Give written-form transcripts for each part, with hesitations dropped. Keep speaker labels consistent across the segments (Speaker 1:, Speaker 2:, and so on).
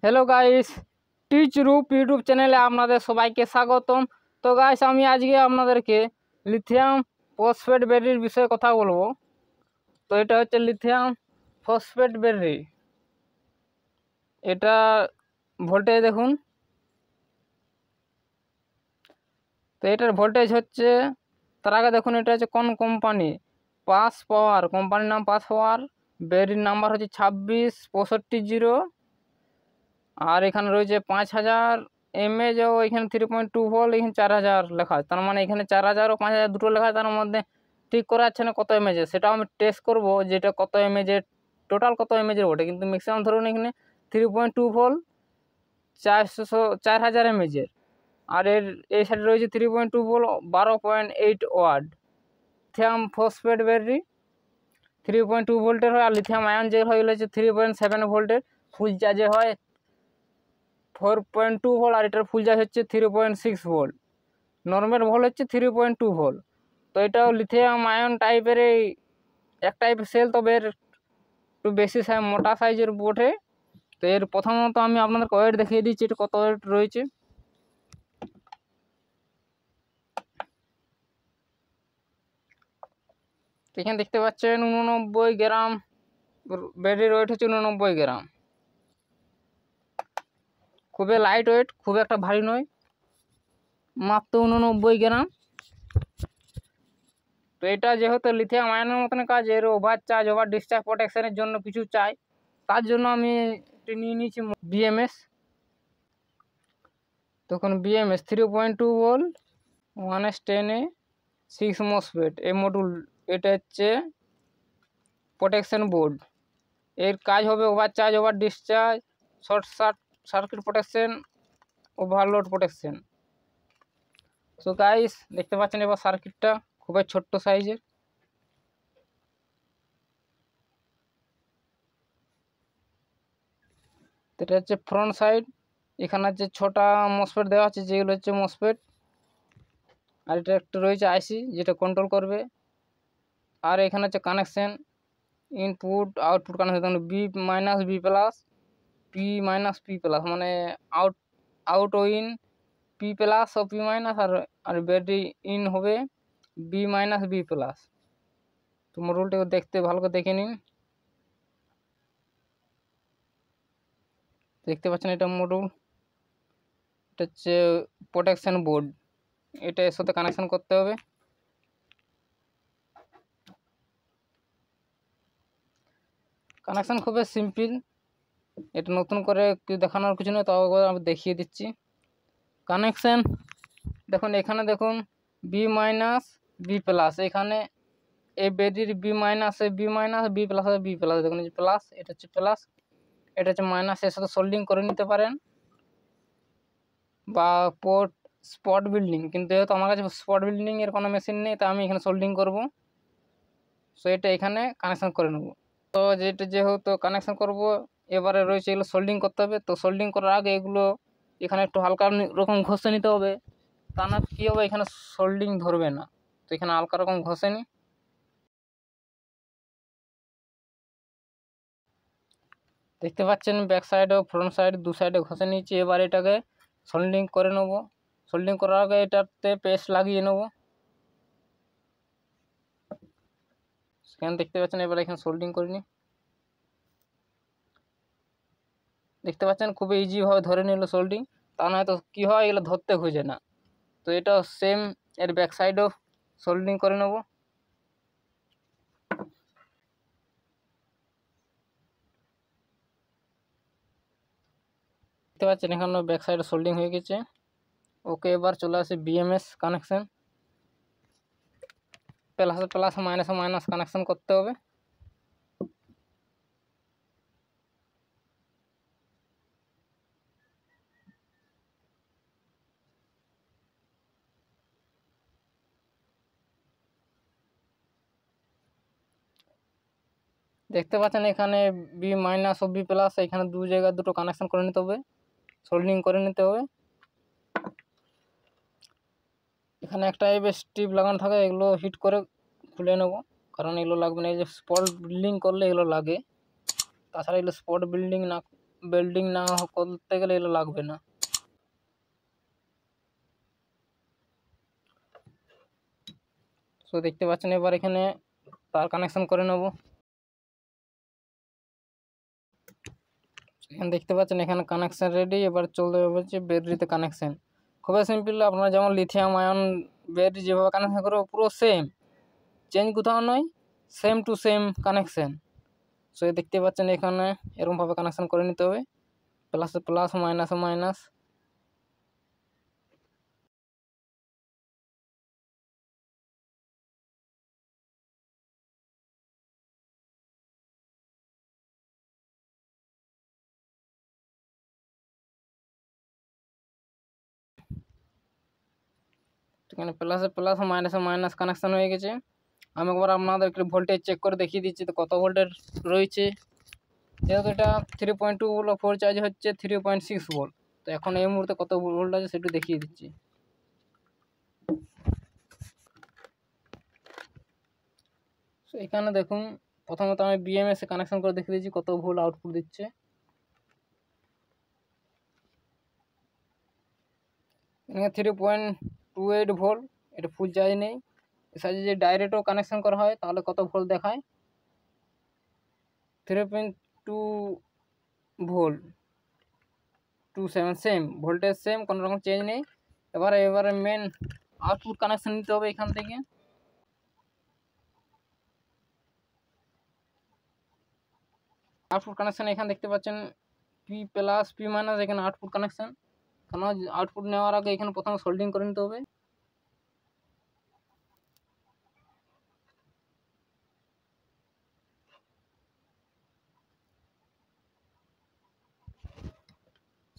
Speaker 1: Hello guys, teach রূপ YouTube চ্যানেলে আপনাদের সবাইকে স্বাগতম। তো গাইস, আমি আজকে আপনাদেরকে লিথিয়াম ফসফেট ব্যাটারির বিষয়ে কথা বলবো। তো এটা হচ্ছে লিথিয়াম ফসফেট ব্যাটারি। এটা ভোল্টেজ দেখুন। তো এটার ভোল্টেজ হচ্ছে, তার আগে দেখুন এটা হচ্ছে কোন কোম্পানি, পাস পাওয়ার কোম্পানির নাম পাস পাওয়ার। ব্যাটারির নাম্বার হচ্ছে 2665 আর এখানে রয়েছে 5000 mAh ও এখানে 3.2 ভোল্ট, এখানে 4000 লেখা আছে। তার মানে এখানে 4000 ও 5000 দুটো লেখা আছে। তার মধ্যে ঠিক করা যাচ্ছে না কত mAh, সেটাও আমি টেস্ট করব যেটা কত mAh, টোটাল কত mAh ওঠে। কিন্তু ম্যাক্সিমাম ধরুন এখানে 3.2 ভোল্ট 4000 mAh, আর এই সাইডে রয়েছে 3.2 volt 12.8 watt. Lithium phosphate battery 3.2 ভোল্টের হয়, আর লিথিয়াম আয়ন যে হয় হচ্ছে 3.7 ভোল্টের। ফুল চার্জে হয় 4.2 ভোল্ট, আর এটার ফুল চার্জ হচ্ছে 3.6 ভোল্ট। নর্মাল ভোল্ট হচ্ছে 3.2 ভোল্ট। তো এটাও লিথিয়াম আয়ন টাইপের এক টাইপের সেল, তবে এর একটু বেশি মোটা সাইজের বটে। তো এর প্রথমত আমি আপনাদের ওয়েট দেখিয়ে দিচ্ছি, এটা কত ওয়েট রয়েছে। এখানে দেখতে পাচ্ছেন 89 গ্রাম ব্যাটারির ওয়েট হচ্ছে 89 গ্রাম। খুবই লাইট ওয়েট, খুব একটা ভারী নয়, মাত্র 89 গ্রাম। তো এটা যেহেতু লিথিয়াম আয়নের মতন কাজ, এর ওভার চার্জ ওভার ডিসচার্জ প্রোটেকশনের জন্য কিছু চাই, তার জন্য আমি এটা নিয়ে নিয়েছি BMS। তখন BMS 3.2 ভোল্ট 1S10A 6 মসফেট এই মডুল। এটা হচ্ছে প্রোটেকশন বোর্ড। এর কাজ হবে over charge over discharge, short circuit protection, overload protection. So guys, দেখতে পাচ্ছেন এবার সার্কিটটা খুবই ছোট্ট সাইজের। এটা হচ্ছে ফ্রন্ট সাইড। এখানে হচ্ছে 6টা মসফেট দেওয়া আছে, যেগুলো হচ্ছে মসফেট। আর এটা একটা রয়েছে আইসি যেটা কন্ট্রোল করবে। আর এখানে হচ্ছে connection, input output connection, B minus B plus, P minus P plus, মানে আউট ও ইন পি প্লাস ও পি মাইনাস, আর ব্যাটারি ইন হবে বি মাইনাস বি প্লাস। তো মডেলটা দেখতে ভালো করে দেখে নিন। দেখতে পাচ্ছেন এটা মডেল, এটা হচ্ছে প্রোটেকশন বোর্ড। এটা এর সাথে কানেকশন করতে হবে। কানেকশন খুবই সিম্পল, এটা নতুন করে দেখানোর কিছু নেই, তাও আমি দেখিয়ে দিচ্ছি। কানেকশন দেখুন, এখানে দেখুন বি মাইনাস বি প্লাস, এখানে এই ব্যাটারির B minus B minus, B plus B plus, দেখুন এই যে প্লাস, এটা হচ্ছে প্লাস, এটা হচ্ছে মাইনাস। এর সাথে সোল্ডিং করে নিতে পারেন বা পোর্ট স্পট বিল্ডিং, কিন্তু যেহেতু আমার কাছে স্পট বিল্ডিং এর কোনো মেশিন নেই, তা আমি এখানে সোল্ডিং করব। সো এটা এখানে কানেকশন করে নেব। তো যেহেতু কানেকশন করব, এবারে রয়েছে এগুলো সোল্ডিং করতে হবে। তো সোল্ডিং করার আগে এগুলো এখানে একটু হালকা রকম ঘষে নিতে হবে, তা না কী হবে এখানে সোল্ডিং ধরবে না। তো এখানে হালকা রকম ঘষে নিই। দেখতে পাচ্ছেন ব্যাক সাইড ও ফ্রন্ট সাইড দু সাইডে ঘষে নিয়েছি। এবার এটাকে সোল্ডিং করে নেব। সোল্ডিং করার আগে এটাতে পেস্ট লাগিয়ে নেব। সেখানে দেখতে পাচ্ছেন, এবার এখানে সোল্ডিং করে নিই। দেখতে পাচ্ছেন খুবই ইজিভাবে ধরে নিল সোল্ডিং, তা নয়তো কী হয় এগুলো ধরতে খুঁজে না। তো এটা সেম এর ব্যাক সাইডও সোল্ডিং করে নেব। দেখতে পাচ্ছেন এখানে ব্যাক সাইডে সোল্ডিং হয়ে গেছে। ওকে, এবার চলে আসে BMS কানেকশন। প্লাসে প্লাস মাইনাসে মাইনাস কানেকশন করতে হবে। দেখতে পাচ্ছেন এখানে বি মাইনাস ও বি প্লাস, এখানে দু জায়গায় দুটো কানেকশন করে নিতে হবে, সোল্ডিং করে নিতে হবে। এখানে একটা স্ট্রিপ লাগানো থাকে, এগুলো হিট করে খুলে নেব, কারণ এগুলো লাগবে না। এই যে স্পট বিল্ডিং করলে এগুলো লাগে, তাছাড়া এগুলো স্পট বিল্ডিং না বেল্ডিং না করতে গেলে এগুলো লাগবে না। তো দেখতে পাচ্ছেন এবার এখানে তার কানেকশন করে নেব। এখানে দেখতে পাচ্ছেন এখানে কানেকশন রেডি। এবার চলতে হবে হচ্ছে ব্যাটারিতে কানেকশন। খুবই সিম্পল, আপনারা যেমন লিথিয়াম আয়ন ব্যাটারি যেভাবে কানেকশন করবো পুরো সেম, চেঞ্জ কোথাও নয়, same to same connection. So দেখতে পাচ্ছেন এখানে এরকমভাবে কানেকশন করে নিতে হবে, প্লাসে প্লাস মাইনাসে মাইনাস। এখানে প্লাসে প্লাস মাইনাসে মাইনাস কানেকশন হয়ে গেছে। আমি একবার আপনাদেরকে ভোল্টেজ চেক করে দেখিয়ে দিচ্ছি তো কত ভোল্টের রয়েছে। যেহেতু এটা 3.2 ভোল্ট, 4 চার্জ হচ্ছে 3.6 ভোল্ট। তো এখন এই মুহূর্তে কত ভোল্ট আছে সেটা দেখিয়ে দিচ্ছি। তো এখানে দেখুন প্রথমত আমি বিএমএস এ কানেকশন করে দেখিয়ে দিচ্ছি কত ভোল্ট আউটপুট দিচ্ছে। এখানে 3.28 ভোল্ট, এটা ফুল চার্জ নেই। এর সাথে যদি ডাইরেক্টও কানেকশন করা হয় তাহলে কত ভোল্ট দেখায়, 3.2 ভোল্ট 27, সেম ভোল্টেজ, সেম, কোনো রকম চেঞ্জ নেই। এবারে মেন আউটপুট কানেকশন নিতে হবে এখান থেকে। আউটপুট কানেকশন এখানে দেখতে পাচ্ছেন পি প্লাস পি মাইনাস, এখানে আউটপুট কানেকশন। কেন আউটপুট নেওয়ার আগে এখানে প্রথমে সোল্ডিং করে নিতে হবে।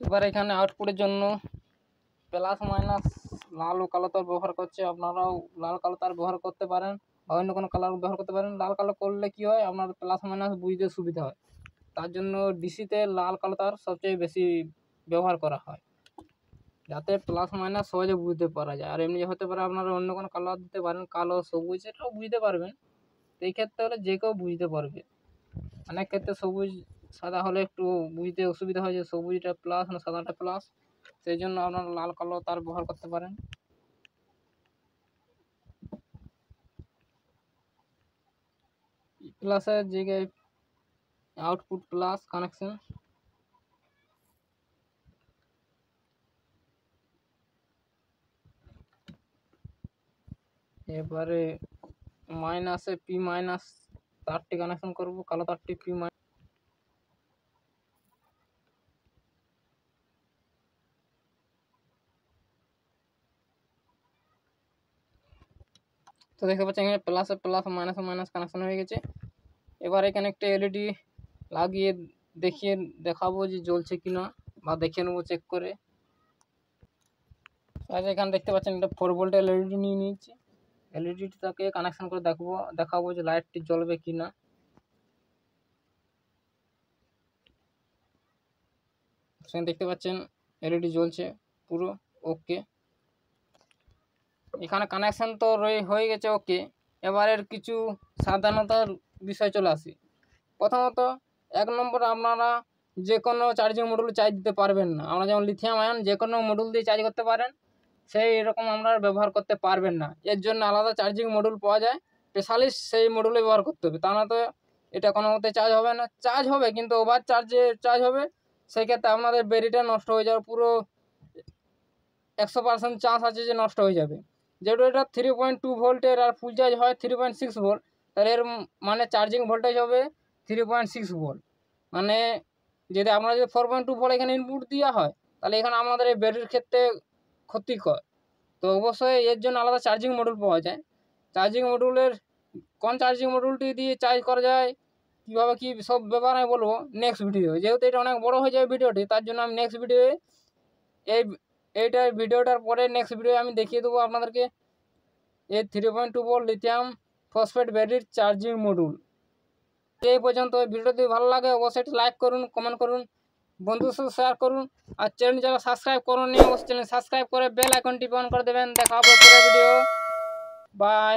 Speaker 1: এবার এখানে আউটপুটের জন্য প্লাস মাইনাস লাল ও কালো তার ব্যবহার করছে, আপনারাও লাল কালো তার ব্যবহার করতে পারেন বা অন্য কোনো কালার ব্যবহার করতে পারেন। লাল কালো করলে কি হয়, আপনার প্লাস মাইনাস বুঝতে সুবিধা হয়, তার জন্য ডিসিতে লাল কালো তার সবচেয়ে বেশি ব্যবহার করা হয়, যাতে প্লাস মাইনাস সহজে বুঝতে পারা যায়। আর এমনি হতে পারে আপনারা অন্য কোনো কালার দিতে পারেন, কালো সবুজ, এটাও বুঝতে পারবেন। তো এই ক্ষেত্রে হলে যে কেউ বুঝতে পারবে। অনেক ক্ষেত্রে সবুজ সাদা হলে একটু বুঝতে অসুবিধা হয় যে সবুজটা প্লাস না সাদাটা প্লাস, সেই জন্য আপনারা লাল কালো তার ব্যবহার করতে পারেন। প্লাসের জায়গায় আউটপুট প্লাস কানেকশন, এবারে মাইনাসে পি মাইনাস তারটি কানেকশন করব, কালো তারটি পি মাইনাস। তো দেখতে পাচ্ছেন এখানে প্লাসে প্লাস মাইনাসে মাইনাস কানেকশন হয়ে গেছে। এবার এখানে একটা এলইডি লাগিয়ে দেখাবো যে জ্বলছে কিনা, বা দেখে নেবো চেক করে। আচ্ছা, এখানে দেখতে পাচ্ছেন একটা 4 ভোল্টের এলইডি নিয়ে নিয়েছি। এলইডিটাকে কানেকশন করে দেখাবো যে লাইটটি জ্বলবে কিনা। সেখানে দেখতে পাচ্ছেন এলইডি জ্বলছে পুরো ওকে। এখানে কানেকশন তো হয়ে গেছে ওকে। এবারের কিছু সাবধানতার বিষয় চলে আসি। প্রথমত 1 নম্বর, আপনারা যে কোনো চার্জিং মডুল চার্জ দিতে পারবেন না। আমরা যেমন লিথিয়াম আয়ন যে কোনো মডুল দিয়ে চার্জ করতে পারেন, সেই রকম আমরা ব্যবহার করতে পারবেন না। এর জন্য আলাদা চার্জিং মডুল পাওয়া যায়, স্পেশালিস্ট সেই মডুলে ব্যবহার করতে হবে, তা না তো এটা কোনো মতে চার্জ হবে না। চার্জ হবে কিন্তু ওভার চার্জ হবে, সেই ক্ষেত্রে আপনাদের ব্যাটারিটা নষ্ট হয়ে যাওয়ার পুরো 100% চান্স আছে যে নষ্ট হয়ে যাবে। যেহেতু এটা 3.2 ভোল্টের আর ফুল চার্জ হয় 3.6 ভোল্ট, তাহলে এর মানে চার্জিং ভোল্টেজ হবে 3.6 ভোল্ট। মানে যদি আপনারা যদি 4.2 ভোল্ট এখানে ইনপুট দেওয়া হয়, তাহলে এখানে আমাদের এই ব্যাটারির ক্ষেত্রে ক্ষতিকর। তো অবশ্যই এর জন্য আলাদা চার্জিং মডুল পাওয়া যায়। চার্জিং মডুলের কোন চার্জিং মডুলটি দিয়ে চার্জ করা যায়, কীভাবে কী সব ব্যাপার আমি বলবো নেক্সট ভিডিও। যেহেতু এটা অনেক বড় হয়ে যাবে ভিডিওটি, তার জন্য আমি নেক্সট ভিডিওয়ে এইটার ভিডিওটার পরে নেক্সট ভিডিও আমি দেখিয়ে দেবো আপনাদেরকে এই 3.2 ভোল্ট লিথিয়াম ফসফেট ব্যাটারির চার্জিং মডুল। এই পর্যন্ত ভিডিওটি যদি ভালো লাগে অবশ্যই লাইক করুন, কমেন্ট করুন, বন্ধুদের সাথে শেয়ার করুন। আর চ্যানেল যারা সাবস্ক্রাইব করুন অবশ্যই চ্যানেল সাবস্ক্রাইব করে বেল আইকনটি অন করে দেবেন। দেখা হবে পরের ভিডিও, বাই।